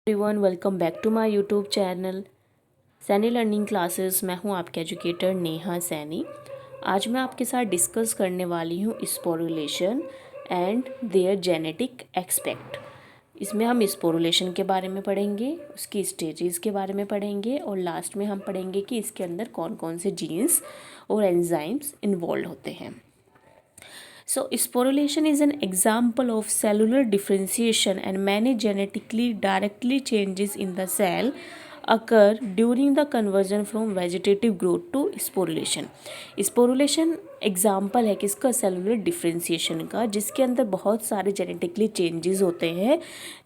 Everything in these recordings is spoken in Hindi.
Everyone, welcome back to my YouTube channel Saini learning classes. मैं हूं आपके एजुकेटर नेहा सैनी। आज मैं आपके साथ डिस्कस करने वाली हूं sporulation and there genetic expect. इसमें हम स्पोरुलेशन के बारे में पढ़ेंगे, उसकी स्टेजेस के बारे में पढ़ेंगे और लास्ट में हम पढ़ेंगे कि इसके अंदर कौन कौन से जीन्स और एंजाइम्स इन्वॉल्व होते हैं। So, sporulation is an example of cellular differentiation, and many genetically directly changes in the cell occur during the conversion from vegetative growth to sporulation. Sporulation example है किसका? सेलुलर डिफ्रेंसिएशन का, जिसके अंदर बहुत सारे जेनेटिकली चेंजेस होते हैं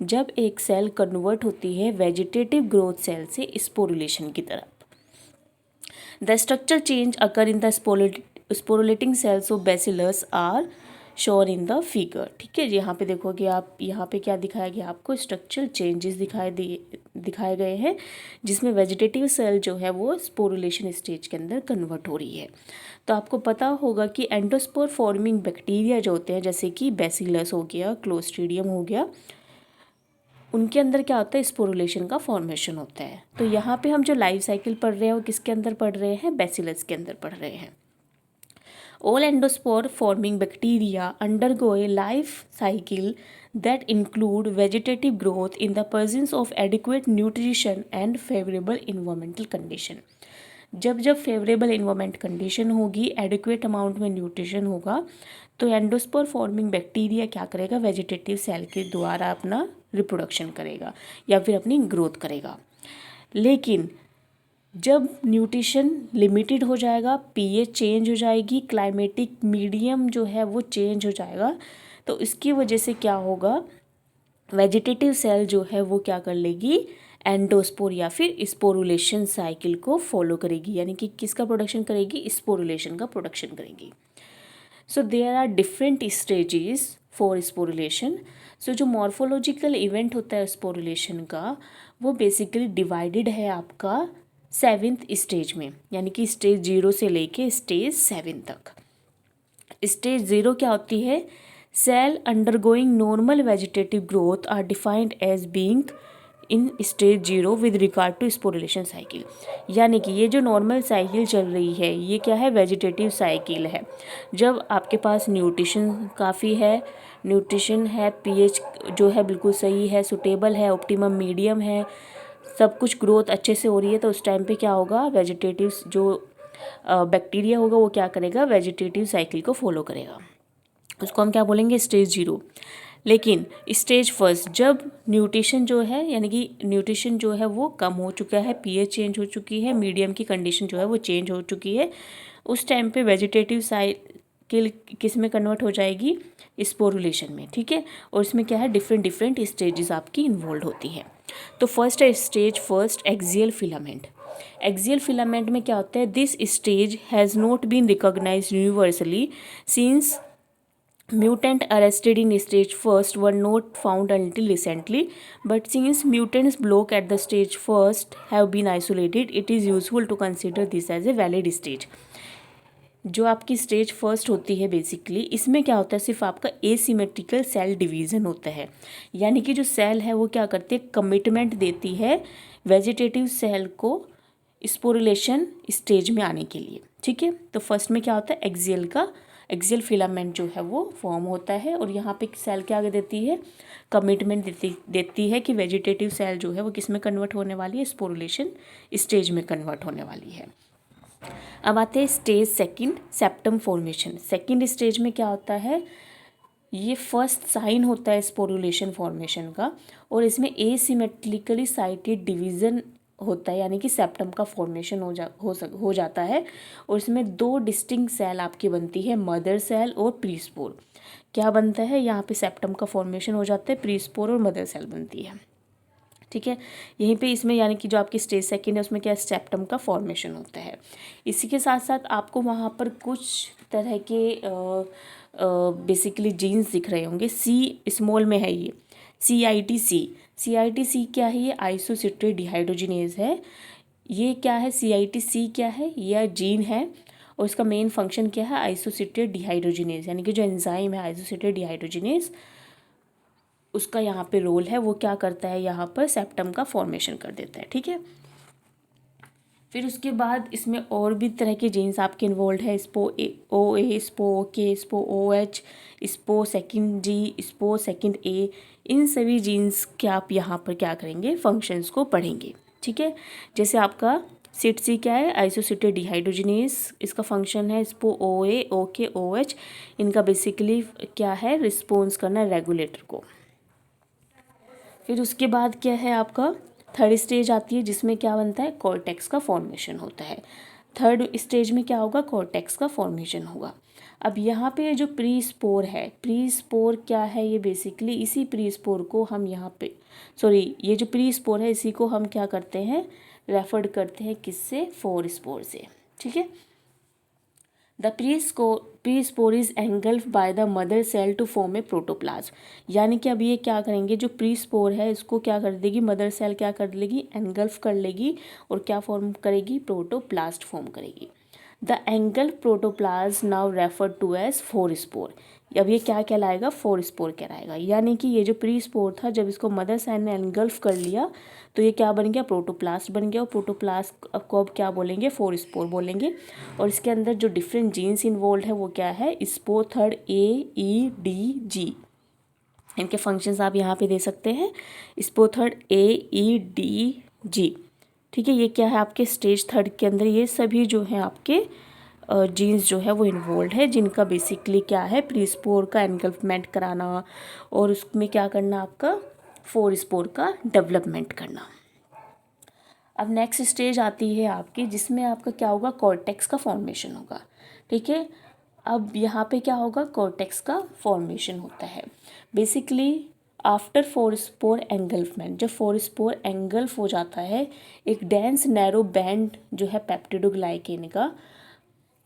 जब एक सेल कन्वर्ट होती है वेजिटेटिव ग्रोथ सेल से स्पोरुलेशन की तरफ। The structure change occur in the sporulating cells of Bacillus are shown in the figure. ठीक है, यहाँ पे देखोगे आप, यहाँ पे क्या दिखाया गया आपको? स्ट्रक्चरल चेंजेस दिखाए गए हैं जिसमें वेजिटेटिव सेल जो है वो स्पोरुलेशन स्टेज के अंदर कन्वर्ट हो रही है। तो आपको पता होगा कि एंडोस्पोर फॉर्मिंग बैक्टीरिया जो होते हैं, जैसे कि बैसिलस हो गया, क्लोस्ट्रीडियम हो गया, उनके अंदर क्या होता है? स्पोरुलेशन का फॉर्मेशन होता है। तो यहाँ पे हम जो लाइफ साइकिल पढ़ रहे हैं वो किसके अंदर पढ़ रहे हैं? बैसिलस के अंदर पढ़ रहे हैं। All endospore forming bacteria undergo a life cycle that include vegetative growth in the presence of adequate nutrition and favorable environmental condition। जब जब फेवरेबल इन्वायरमेंट कंडीशन होगी, एडिक्वेट अमाउंट में न्यूट्रिशन होगा, तो एंडोस्पोर फॉर्मिंग बैक्टीरिया क्या करेगा? वेजिटेटिव सेल के द्वारा अपना रिप्रोडक्शन करेगा या फिर अपनी ग्रोथ करेगा। लेकिन जब न्यूट्रिशन लिमिटेड हो जाएगा, पीएच चेंज हो जाएगी, क्लाइमेटिक मीडियम जो है वो चेंज हो जाएगा, तो इसकी वजह से क्या होगा? वेजिटेटिव सेल जो है वो क्या कर लेगी? एंडोस्पोर या फिर स्पोरुलेशन साइकिल को फॉलो करेगी, यानी कि किसका प्रोडक्शन करेगी? स्पोरुलेशन का प्रोडक्शन करेगी। So there are different stages for sporulation. So जो मॉर्फोलॉजिकल इवेंट होता है स्पोरुलेशन का, वो बेसिकली डिवाइडेड है आपका 7th स्टेज में, यानी कि स्टेज 0 से लेके स्टेज 7 तक। स्टेज 0 क्या होती है? Cell undergoing normal vegetative growth are defined as being in stage 0 with regard to sporulation cycle. यानी कि ये जो नॉर्मल साइकिल चल रही है, ये क्या है? वेजिटेटिव साइकिल है। जब आपके पास न्यूट्रिशन काफ़ी है, पीएच जो है बिल्कुल सही है, सुटेबल है, ऑप्टिमम मीडियम है, सब कुछ ग्रोथ अच्छे से हो रही है, तो उस टाइम पे क्या होगा? वेजिटेटिव जो बैक्टीरिया होगा वो क्या करेगा? वेजिटेटिव साइकिल को फॉलो करेगा। उसको हम क्या बोलेंगे? स्टेज 0। लेकिन स्टेज 1 जब न्यूट्रिशन जो है, यानी कि न्यूट्रिशन जो है वो कम हो चुका है, पीएच चेंज हो चुकी है, मीडियम की कंडीशन जो है वो चेंज हो चुकी है, उस टाइम पे वेजिटेटिव साइकिल किस में कन्वर्ट हो जाएगी? स्पोरुलेशन में। ठीक है, और इसमें क्या है? डिफरेंट स्टेजेस आपकी इन्वॉल्व होती हैं। तो फर्स्ट है stage first, axial filament. Axial filament में क्या होता है? This stage has not been recognised universally since mutant arrested in stage first were not found until recently, but since mutants block at the stage first have been isolated, it is useful to consider this as a valid stage। जो आपकी स्टेज फर्स्ट होती है बेसिकली, इसमें क्या होता है? सिर्फ आपका एसिमेट्रिकल सेल डिवीज़न होता है, यानी कि जो सेल है वो क्या करती है? कमिटमेंट देती है वेजिटेटिव सेल को स्पोरुलेशन स्टेज में आने के लिए। ठीक है, तो फर्स्ट में क्या होता है? एक्सियल फिलामेंट जो है वो फॉर्म होता है, और यहाँ पे सेल क्या आगे देती है? कमिटमेंट देती है कि वेजिटेटिव सेल जो है वो किस में कन्वर्ट होने वाली है? स्पोरुलेशन स्टेज में कन्वर्ट होने वाली है। अब आते हैं stage second, septum formation. Second stage में क्या होता है? ये फर्स्ट साइन होता है स्पोरुलेशन फॉर्मेशन का, और इसमें एसिमेट्रिकली साइटेड डिवीज़न होता है, यानी कि सेप्टम का फॉर्मेशन हो जाता है, और इसमें 2 डिस्टिंक्ट सेल आपकी बनती है, मदर सेल और प्रीस्पोर। क्या बनता है? यहाँ पे सेप्टम का फॉर्मेशन हो जाता है, प्रीस्पोर और मदर सेल बनती है। ठीक है, यहीं पे इसमें यानी कि जो आपकी स्टेज सेकंड है उसमें क्या? सेप्टम का फॉर्मेशन होता है। इसी के साथ साथ आपको वहाँ पर कुछ तरह के बेसिकली जीन्स दिख रहे होंगे। सी स्मॉल में है ये CITC क्या है? ये आइसोसिट्रेट डिहाइड्रोजिनेज है। ये क्या है? CITC क्या है? यह जीन है, और इसका मेन फंक्शन क्या है? आइसोसिट्रेट डिहाइड्रोजिनेज, यानी कि जो एंजाइम है आइसोसिट्रेट डिहाइड्रोजिनेज उसका यहाँ पे रोल है, वो क्या करता है, यहाँ पर सेप्टम का फॉर्मेशन कर देता है। ठीक है, फिर उसके बाद इसमें और भी तरह के जीन्स आपके इन्वॉल्व है, स्पो ओ ए, spo O K, spo O H, spo second G, spo second A, इन सभी जीन्स के आप यहाँ पर क्या करेंगे, फंक्शंस को पढ़ेंगे। ठीक है, जैसे आपका सिट सी क्या है, आइसोसिटेट डिहाइड्रोजिनेस, इसका फंक्शन है स्पो ओ ए, ओ के, ओ एच, इनका बेसिकली क्या है, रिस्पॉन्स करना रेगुलेटर को। फिर उसके बाद क्या है आपका थर्ड स्टेज आती है, जिसमें क्या बनता है, कॉर्टेक्स का फॉर्मेशन होता है। थर्ड स्टेज में क्या होगा, कॉर्टेक्स का फॉर्मेशन होगा। अब यहाँ पे जो प्री स्पोर है, प्री स्पोर क्या है, ये बेसिकली इसी प्री स्पोर को हम यहाँ पे ये जो प्री स्पोर है इसी को हम क्या करते हैं, रेफर्ड करते हैं किससे, फोर स्पोर से। ठीक है, the prespore is engulf by the mother cell to form a protoplasm. यानी कि अब ये क्या करेंगे, जो प्री स्पोर है इसको क्या कर देगी, मदर सेल क्या कर लेगी, एंगल्फ कर लेगी और क्या फॉर्म करेगी, प्रोटोप्लास्ट फॉर्म करेगी। The engulf protoplasm now refer to as fore spore. अब ये क्या कहलाएगा, फोर स्पोर कहलाएगा। यानी कि ये जो प्री स्पोर था, जब इसको मदर सेल ने एंगल्फ कर लिया तो ये क्या बन गया, प्रोटोप्लास्ट बन गया। और प्रोटोप्लास्ट को अब क्या बोलेंगे, फोर स्पोर बोलेंगे। और इसके अंदर जो डिफरेंट जीन्स इन्वॉल्व है वो क्या है, स्पो थर्ड ए, ई, डी, जी। इनके फंक्शंस आप यहाँ पे दे सकते हैं, स्पो थर्ड ए, ई, डी, जी। ठीक है, ये क्या है आपके स्टेज थर्ड के अंदर, ये सभी जो है आपके जीन्स जो है वो इन्वॉल्व है, जिनका बेसिकली क्या है, प्री स्पोर का एनगल्फमेंट कराना और उसमें क्या करना, आपका फोर स्पोर का डेवलपमेंट करना। अब नेक्स्ट स्टेज आती है आपकी, जिसमें आपका क्या होगा, कॉर्टेक्स का फॉर्मेशन होगा। ठीक है, अब यहाँ पे क्या होगा, कॉर्टेक्स का फॉर्मेशन होता है बेसिकली आफ्टर फोर स्पोर एंगल्फमेंट। जब फोर स्पोर एंगल्फ हो जाता है, एक डेंस नैरो बैंड जो है पेप्टिडोग्लाइकेन का,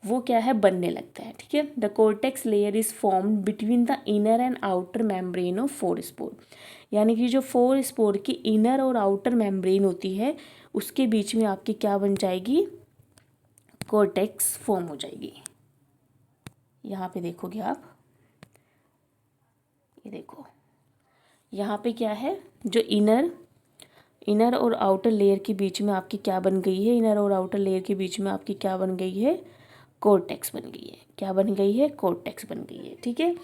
वो क्या है, बनने लगता है। ठीक है, the cortex layer is formed between the inner and outer membrane of four spore. यानी कि जो फोर स्पोर की इनर और आउटर मेम्ब्रेन होती है उसके बीच में आपकी क्या बन जाएगी, कोर्टेक्स फॉर्म हो जाएगी। यहाँ पे देखोगे आप, ये देखो यहाँ पे क्या है, जो इनर और आउटर लेयर के बीच में आपकी क्या बन गई है, इनर और आउटर लेयर के बीच में आपकी क्या बन गई है, कोर्टेक्स बन गई है। क्या बन गई है, कोर्टेक्स बन गई है। ठीक है,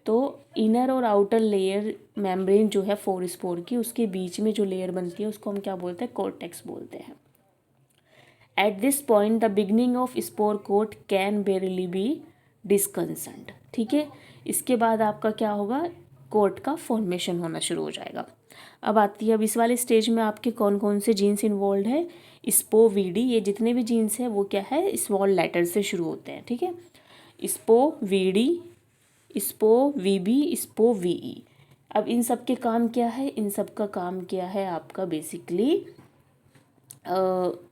तो इनर और आउटर लेयर मेम्ब्रेन जो है फोर स्पोर की, उसके बीच में जो लेयर बनती है उसको हम क्या बोलते हैं, कोर्टेक्स बोलते हैं। At this point the beginning of spore coat can barely be discerned. ठीक है, इसके बाद आपका क्या होगा, कोट का फॉर्मेशन होना शुरू हो जाएगा। अब आती है, अब इस वाले स्टेज में आपके कौन कौन से जीन्स इन्वॉल्व है, स्पो वीडी, ये जितने भी जीन्स हैं वो क्या है, स्मॉल लेटर से शुरू होते हैं। ठीक है, स्पो वीडी, स्पो वीबी, स्पो वीई। अब इन सब के काम क्या है, इन सब का काम क्या है आपका बेसिकली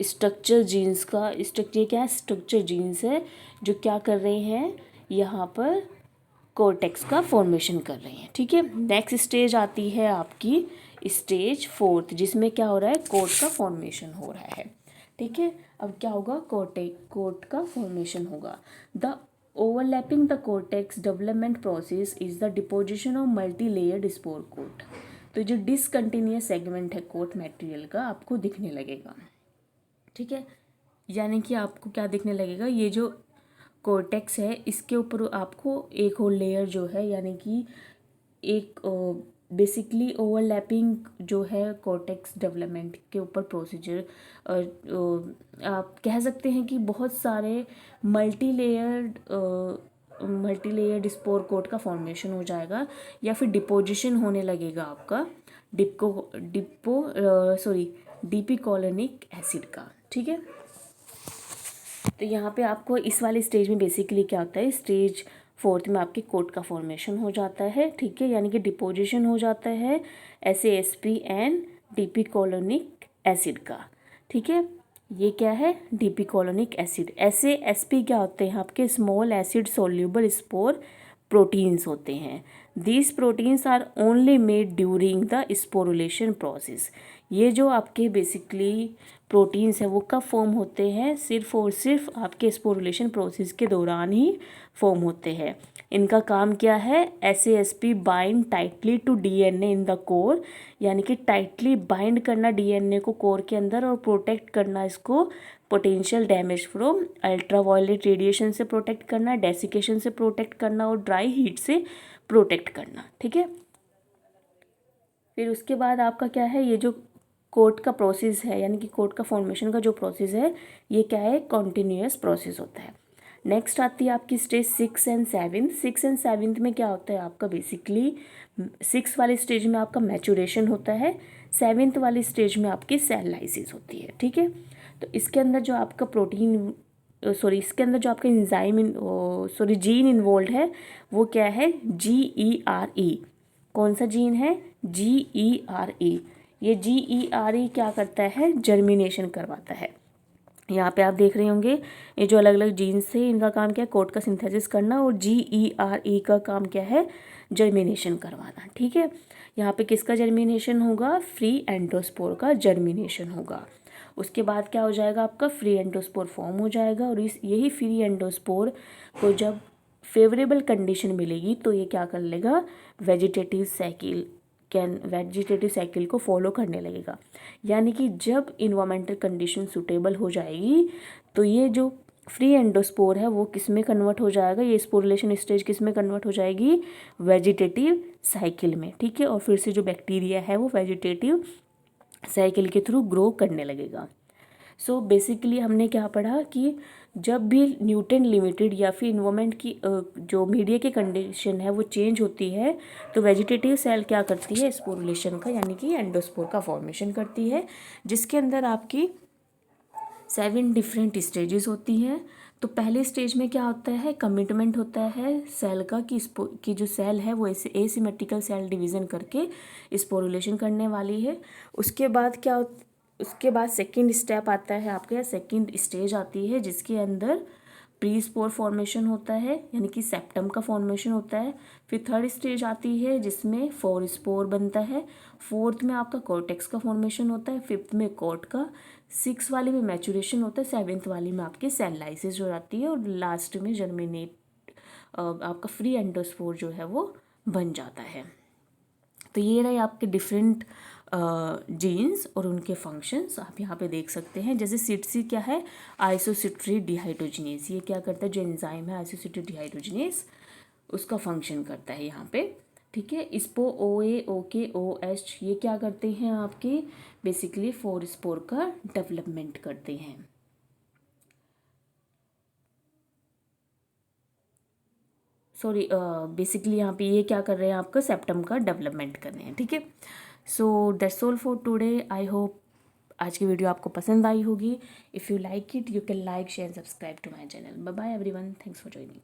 स्ट्रक्चर जीन्स का, स्ट्रक्चर क्या है, स्ट्रक्चर जीन्स है जो क्या कर रहे हैं, यहाँ पर कोर्टेक्स का फॉर्मेशन कर रहे हैं। ठीक है, नेक्स्ट स्टेज आती है आपकी स्टेज फोर्थ, जिसमें क्या हो रहा है, कोट का फॉर्मेशन हो रहा है। ठीक है, अब क्या होगा, कोट का फॉर्मेशन होगा। The overlapping the cortex development process is the deposition of multi layered spore coat. तो जो डिसकंटिन्यूअस सेगमेंट है कोट मटेरियल का आपको दिखने लगेगा। ठीक है, यानी कि आपको क्या दिखने लगेगा, ये जो कोर्टेक्स है इसके ऊपर आपको एक और लेयर जो है, यानी कि एक बेसिकली ओवरलैपिंग जो है कोर्टेक्स डेवलपमेंट के ऊपर प्रोसीजर, आप कह सकते हैं कि बहुत सारे मल्टी लेयर्ड स्पोर कोट का फॉर्मेशन हो जाएगा, या फिर डिपोजिशन होने लगेगा आपका डिपिकोलोनिक एसिड का। ठीक है, तो यहाँ पे आपको इस वाले स्टेज में बेसिकली क्या होता है, स्टेज फोर्थ में आपके कोट का फॉर्मेशन हो जाता है। ठीक है, यानी कि डिपोजिशन हो जाता है SASP एंड डिपिकोलोनिक एसिड का। ठीक है, ये क्या है, डिपिकोलोनिक एसिड। SASP क्या होते हैं, आपके small acid soluble spore proteins होते हैं। These proteins are only made during the sporulation process. ये जो आपके बेसिकली प्रोटीन्स हैं वो कब फॉर्म होते हैं, सिर्फ और सिर्फ आपके स्पोरुलेशन प्रोसेस के दौरान ही फॉर्म होते हैं। इनका काम क्या है, SASP bind tightly to DNA in the core, यानी कि टाइटली बाइंड करना DNA को कोर के अंदर और प्रोटेक्ट करना इसको potential damage from ultraviolet radiation से प्रोटेक्ट करना, डेसिकेशन से प्रोटेक्ट करना और ड्राई हीट से प्रोटेक्ट करना। ठीक है, फिर उसके बाद आपका क्या है, ये जो कोट का प्रोसेस है यानी कि कोट का फॉर्मेशन का जो प्रोसेस है ये क्या है, कॉन्टिन्यूस प्रोसेस होता है। नेक्स्ट आती है आपकी स्टेज 6 एंड 7। 6 एंड 7 में क्या होता है आपका, बेसिकली 6 वाली स्टेज में आपका मैचुरेशन होता है, 7th वाली स्टेज में आपकी सेल लाइसिस होती है। ठीक है, तो इसके अंदर जो आपका प्रोटीन इसके अंदर जो आपका जीन इन्वॉल्व है वो क्या है, GERE। कौन सा जीन है, GERE। ये GERE क्या करता है, जर्मिनेशन करवाता है। यहाँ पे आप देख रहे होंगे ये जो अलग अलग जीन्स थे इनका काम क्या है, कोट का सिंथेसिस करना, और GERE का काम क्या है, जर्मिनेशन करवाना। ठीक है, यहाँ पे किसका जर्मिनेशन होगा, फ्री एंडोस्पोर का जर्मिनेशन होगा। उसके बाद क्या हो जाएगा, आपका फ्री एंडोस्पोर फॉर्म हो जाएगा, और यही फ्री एंडोस्पोर को जब फेवरेबल कंडीशन मिलेगी तो ये क्या कर लेगा, वेजिटेटिव साइकिल को फॉलो करने लगेगा। यानी कि जब इन्वायरमेंटल कंडीशन सूटेबल हो जाएगी तो ये जो फ्री एंडोस्पोर है वो किस में कन्वर्ट हो जाएगा, ये स्पोरुलेशन स्टेज किस में कन्वर्ट हो जाएगी, वेजिटेटिव साइकिल में। ठीक है, और फिर से जो बैक्टीरिया है वो वेजिटेटिव साइकिल के थ्रू ग्रो करने लगेगा। सो बेसिकली हमने क्या पढ़ा कि जब भी न्यूटन लिमिटेड या फिर इन्वायरमेंट की जो मीडिया की कंडीशन है वो चेंज होती है तो वेजिटेटिव सेल क्या करती है, स्पोरुलेशन का यानी कि एंडोस्पोर का फॉर्मेशन करती है, जिसके अंदर आपकी 7 डिफरेंट स्टेजेस होती हैं। तो पहले स्टेज में क्या होता है, कमिटमेंट होता है सेल का कि जो सेल है वो एसिमेट्रिकल सेल डिवीज़न करके स्पोरुलेशन करने वाली है। उसके बाद उसके बाद सेकंड स्टेप आता है आपके, सेकंड स्टेज आती है जिसके अंदर प्री स्पोर फॉर्मेशन होता है यानी कि सेप्टम का फॉर्मेशन होता है। फिर थर्ड स्टेज आती है जिसमें 4 स्पोर बनता है। फोर्थ में आपका कॉर्टेक्स का फॉर्मेशन होता है, फिफ्थ में कॉर्ट का, 6 वाली में मैचुरेशन होता है, 7th वाली में आपकी सेल लाइसिस हो जाती है, और लास्ट में आपका फ्री एंडोस्पोर जो है वो बन जाता है। तो ये रहे आपके डिफरेंट जीन्स और उनके फंक्शंस आप यहाँ पे देख सकते हैं। जैसे सिटसी क्या है, आइसोसिट्री डिहाइड्रोजिनेस, ये क्या करता है, जो एंजाइम है आइसोसिट्री डिहाइड्रोजिनेस उसका फंक्शन करता है यहाँ पे। ठीक है, स्पो OA OK OH ये क्या करते हैं आपके, बेसिकली 4 स्पोर का डेवलपमेंट करते हैं। बेसिकली यहाँ पे ये क्या कर रहे हैं, आपका सेप्टम का डेवलपमेंट कर रहे हैं। ठीक है, so that's all for today. I hope आज की वीडियो आपको पसंद आई होगी। If you like it you can like share subscribe to my channel. Bye bye everyone, thanks for joining.